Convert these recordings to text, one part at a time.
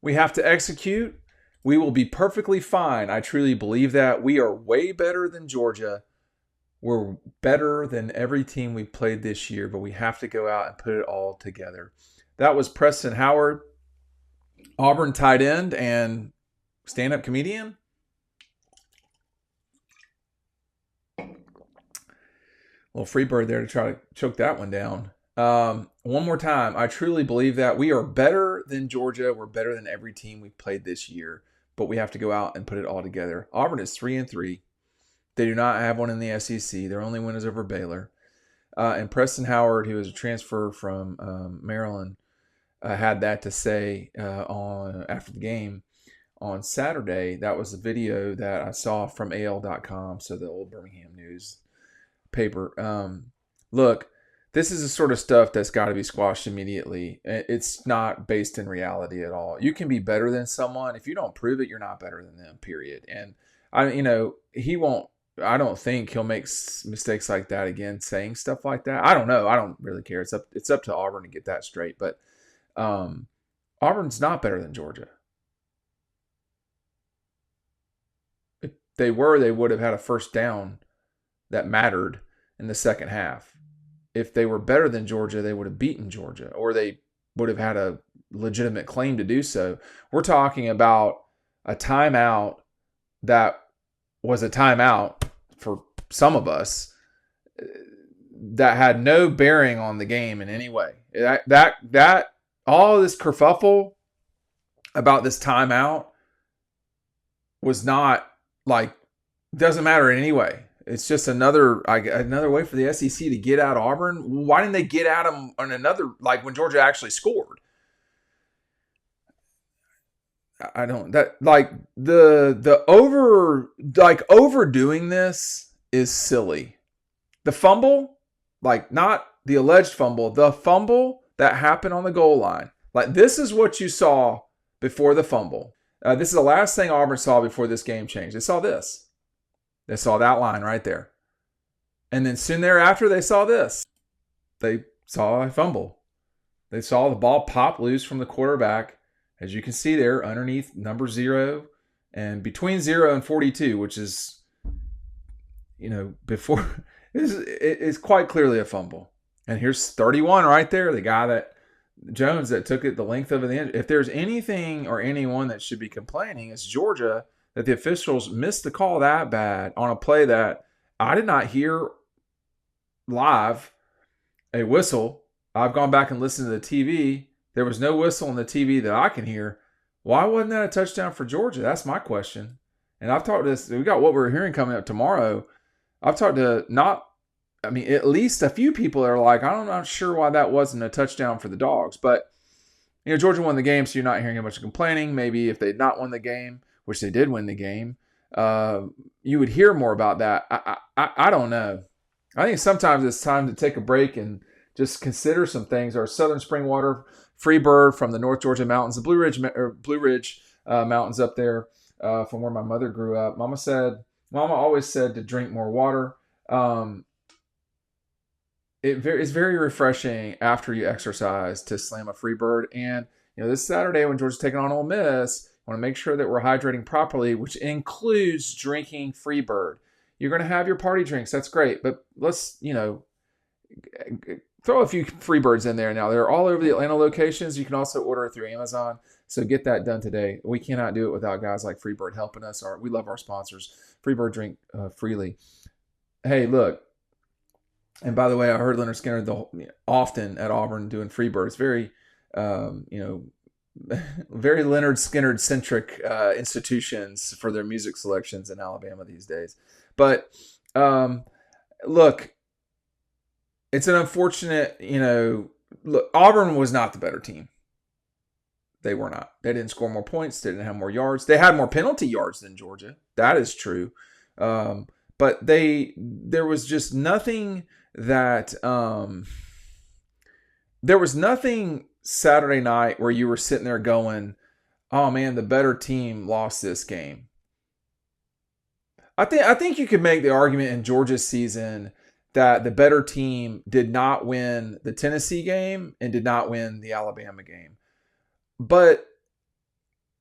We have to execute. We will be perfectly fine. I truly believe that. We are way better than Georgia. We're better than every team we played this year, but we have to go out and put it all together. That was Preston Howard, Auburn tight end and stand-up comedian. Little free bird there to try to choke that one down. One more time, I truly believe that we are better than Georgia. We're better than every team we've played this year, but we have to go out and put it all together. Auburn is 3-3. They do not have one in the SEC. Their only win is over Baylor. And Preston Howard, who is a transfer from Maryland, had that to say after the game on Saturday. That was a video that I saw from AL.com, so the old Birmingham News paper. Look, this is the sort of stuff that's got to be squashed immediately. It's not based in reality at all. You can be better than someone. If you don't prove it, you're not better than them, period. And he won't. I don't think he'll make mistakes like that again, saying stuff like that. I don't know. I don't really care. It's up to Auburn to get that straight. But Auburn's not better than Georgia. If they were, they would have had a first down that mattered in the second half. If they were better than Georgia, they would have beaten Georgia, or they would have had a legitimate claim to do so. We're talking about a timeout that was a timeout for some of us that had no bearing on the game in any way. That all this kerfuffle about this timeout was not doesn't matter in any way. It's just another way for the SEC to get at Auburn. Why didn't they get at them on another, when Georgia actually scored? I don't, that the overdoing this is silly. The fumble, not the alleged fumble, the fumble that happened on the goal line. This is what you saw before the fumble. This is the last thing Auburn saw before this game changed. They saw this. They saw that line right there. And then soon thereafter, they saw this. They saw a fumble. They saw the ball pop loose from the quarterback. As you can see there, underneath number 0 and between 0 and 42, which is, before, is quite clearly a fumble. And here's 31 right there, the guy that, Jones, that took it the length of it. If there's anything or anyone that should be complaining, it's Georgia, that the officials missed the call that bad on a play that I did not hear live, a whistle. I've gone back and listened to the TV. There was no whistle on the TV that I can hear. Why wasn't that a touchdown for Georgia? That's my question. And I've talked to this. We got what we're hearing coming up tomorrow. I've talked to at least a few people that are like, I'm not sure why that wasn't a touchdown for the Dogs. But, Georgia won the game, so you're not hearing a bunch of complaining. Maybe if they'd not won the game, which they did win the game, you would hear more about that. I don't know. I think sometimes it's time to take a break and just consider some things. Our Southern Spring Water free bird from the North Georgia mountains, the Blue Ridge mountains up there from where my mother grew up. Mama always said to drink more water. It's very refreshing after you exercise to slam a free bird. And this Saturday when Georgia's taking on Ole Miss, I want to make sure that we're hydrating properly, which includes drinking free bird. You're going to have your party drinks. That's great. But let's, throw a few free birds in there. Now, they're all over the Atlanta locations. You can also order it through Amazon. So get that done today. We cannot do it without guys like Freebird helping us. We love our sponsors. Freebird, drink freely. Hey, look. And by the way, I heard Leonard Skinner often at Auburn doing Freebird. It's very, very Leonard Skinner centric institutions for their music selections in Alabama these days. But look, it's an unfortunate, look, Auburn was not the better team. They were not. They didn't score more points. They didn't have more yards. They had more penalty yards than Georgia. That is true. But there was just nothing that, there was nothing Saturday night where you were sitting there going, oh man, the better team lost this game. I think you could make the argument in Georgia's season that the better team did not win the Tennessee game and did not win the Alabama game. But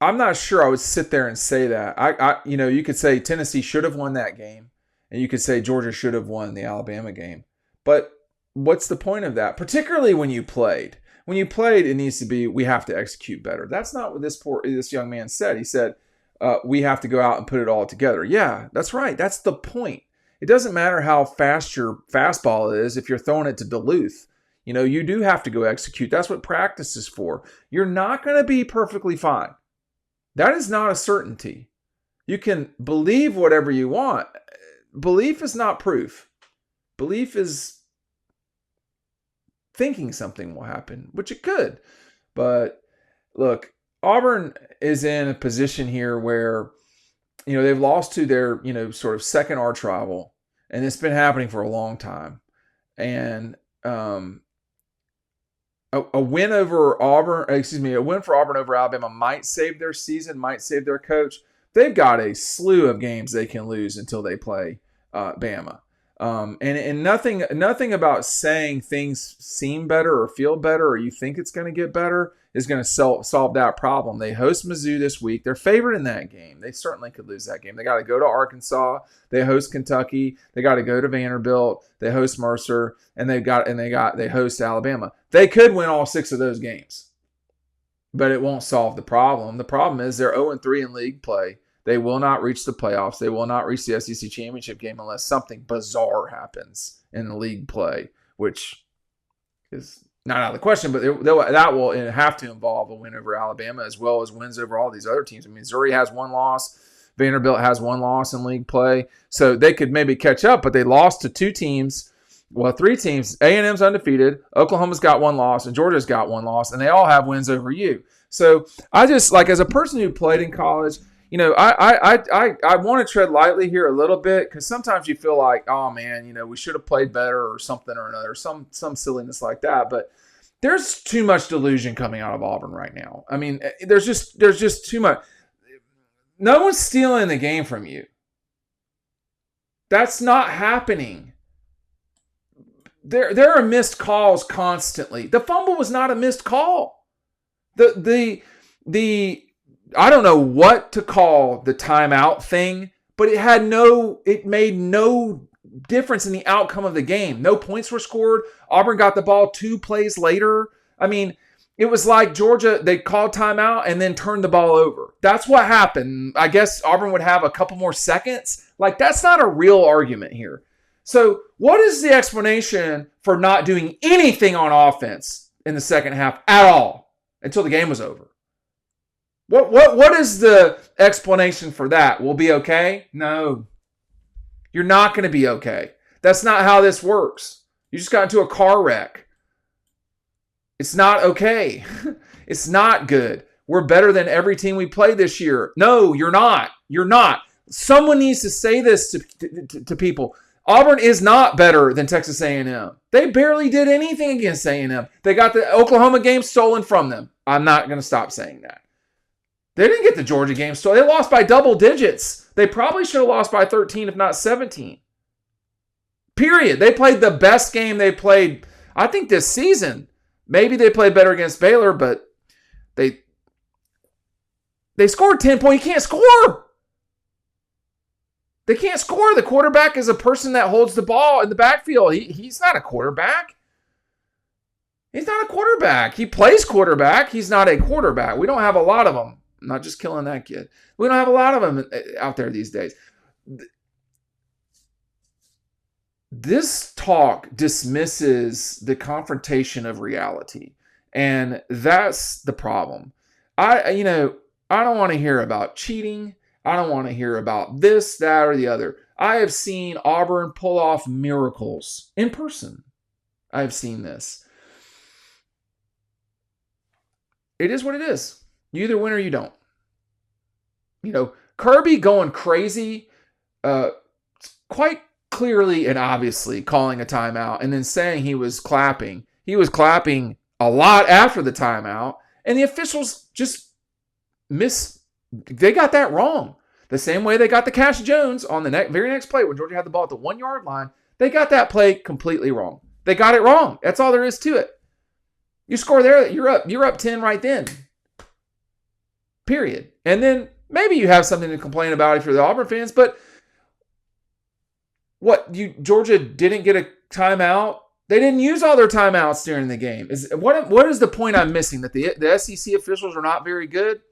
I'm not sure I would sit there and say that. You could say Tennessee should have won that game, and you could say Georgia should have won the Alabama game. But what's the point of that? Particularly when you played. When you played, it needs to be, we have to execute better. That's not what this young man said. He said, we have to go out and put it all together. Yeah, that's right. That's the point. It doesn't matter how fast your fastball is if you're throwing it to Duluth. You do have to go execute. That's what practice is for. You're not going to be perfectly fine. That is not a certainty. You can believe whatever you want. Belief is not proof. Belief is thinking something will happen, which it could. But look, Auburn is in a position here where, they've lost to their, sort of second arch rival, and it's been happening for a long time. And a win over Auburn, a win for Auburn over Alabama might save their season, might save their coach. They've got a slew of games they can lose until they play Bama. And nothing about saying things seem better or feel better or you think it's going to get better is going to solve that problem. They host Mizzou this week. They're favored in that game. They certainly could lose that game. They got to go to Arkansas. They host Kentucky. They got to go to Vanderbilt. They host Mercer, and they host Alabama. They could win all 6 of those games, but it won't solve the problem. The problem is they're 0-3 in league play. They will not reach the playoffs. They will not reach the SEC championship game unless something bizarre happens in the league play, which is not out of the question, but that will have to involve a win over Alabama as well as wins over all these other teams. I mean, Missouri has 1 loss. Vanderbilt has 1 loss in league play. So they could maybe catch up, but they lost to 2 teams. Well, 3 teams. A&M's undefeated. Oklahoma's got 1 loss, and Georgia's got 1 loss, and they all have wins over you. So I just, as a person who played in college, I want to tread lightly here a little bit because sometimes you feel like, oh man, we should have played better or something or another, some silliness like that. But there's too much delusion coming out of Auburn right now. I mean, there's just too much. No one's stealing the game from you. That's not happening. There are missed calls constantly. The fumble was not a missed call. The I don't know what to call the timeout thing, but it made no difference in the outcome of the game. No points were scored. Auburn got the ball 2 plays later. I mean, it was like Georgia, they called timeout and then turned the ball over. That's what happened. I guess Auburn would have a couple more seconds. That's not a real argument here. So what is the explanation for not doing anything on offense in the second half at all until the game was over? What is the explanation for that? We'll be okay? No. You're not going to be okay. That's not how this works. You just got into a car wreck. It's not okay. It's not good. We're better than every team we played this year. No, you're not. You're not. Someone needs to say this to people. Auburn is not better than Texas A&M. They barely did anything against A&M. They got the Oklahoma game stolen from them. I'm not going to stop saying that. They didn't get the Georgia game stolen. They lost by double digits. They probably should have lost by 13, if not 17. Period. They played the best game they played, I think, this season. Maybe they played better against Baylor, but they scored 10 points. You can't score. They can't score. The quarterback is a person that holds the ball in the backfield. He's not a quarterback. He's not a quarterback. He plays quarterback. He's not a quarterback. We don't have a lot of them. I'm not just killing that kid. We don't have a lot of them out there these days. This talk dismisses the confrontation of reality. And that's the problem. I don't want to hear about cheating. I don't want to hear about this, that, or the other. I have seen Auburn pull off miracles in person. I have seen this. It is what it is. You either win or you don't. Kirby going crazy, quite clearly and obviously calling a timeout and then saying he was clapping. He was clapping a lot after the timeout, and the officials just they got that wrong. The same way they got the Cash Jones on the very next play when Georgia had the ball at the 1-yard line. They got that play completely wrong. They got it wrong. That's all there is to it. You score there, you're up 10 right then. period. And then maybe you have something to complain about if you're the Auburn fans, but Georgia didn't get a timeout. They didn't use all their timeouts during the game. What is the point I'm missing? That the SEC officials are not very good?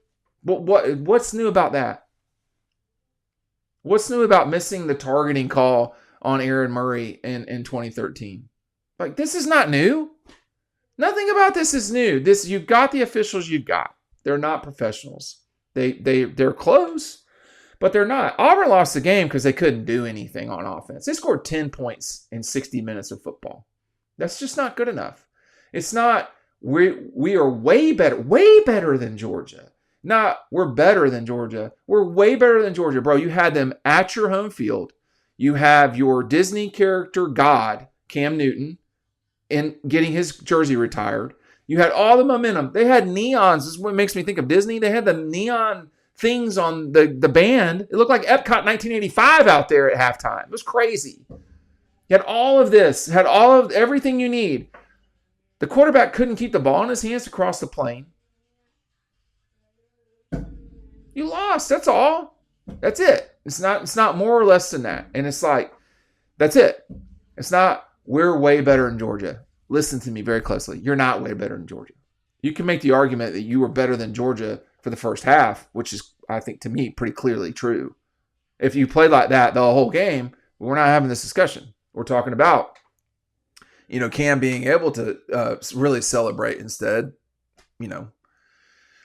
What's new about that? What's new about missing the targeting call on Aaron Murray in 2013? Like, this is not new. Nothing about this is new. You've got the officials you've got. They're not professionals. They're close, but they're not. Auburn lost the game because they couldn't do anything on offense. They scored 10 points in 60 minutes of football. That's just not good enough. It's not, we are way better than Georgia. Not, we're better than Georgia. We're way better than Georgia, bro. You had them at your home field. You have your Disney character god, Cam Newton, in getting his jersey retired. You had all the momentum. They had neons. This is what makes me think of Disney. They had the neon things on the band. It looked like Epcot 1985 out there at halftime. It was crazy. You had all of this. Had all of everything you need. The quarterback couldn't keep the ball in his hands across the plane. You lost. That's all. That's it. It's not more or less than that. And it's like, that's it. It's not, we're way better than Georgia. Listen to me very closely. You're not way better than Georgia. You can make the argument that you were better than Georgia for the first half, which is, I think, to me, pretty clearly true. If you played like that the whole game, we're not having this discussion. We're talking about, Cam being able to really celebrate instead,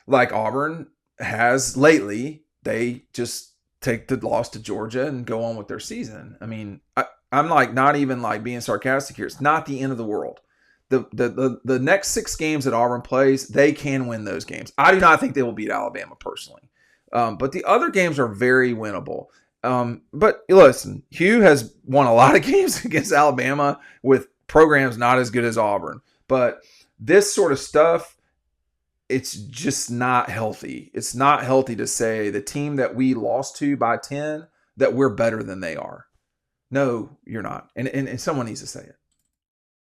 like Auburn has lately. They just take the loss to Georgia and go on with their season. I mean, I'm like not even like being sarcastic here. It's not the end of the world. The next 6 games that Auburn plays, they can win those games. I do not think they will beat Alabama personally. But the other games are very winnable. But listen, Hugh has won a lot of games against Alabama with programs not as good as Auburn. But this sort of stuff, it's just not healthy. It's not healthy to say the team that we lost to by 10, that we're better than they are. No, you're not. And someone needs to say it.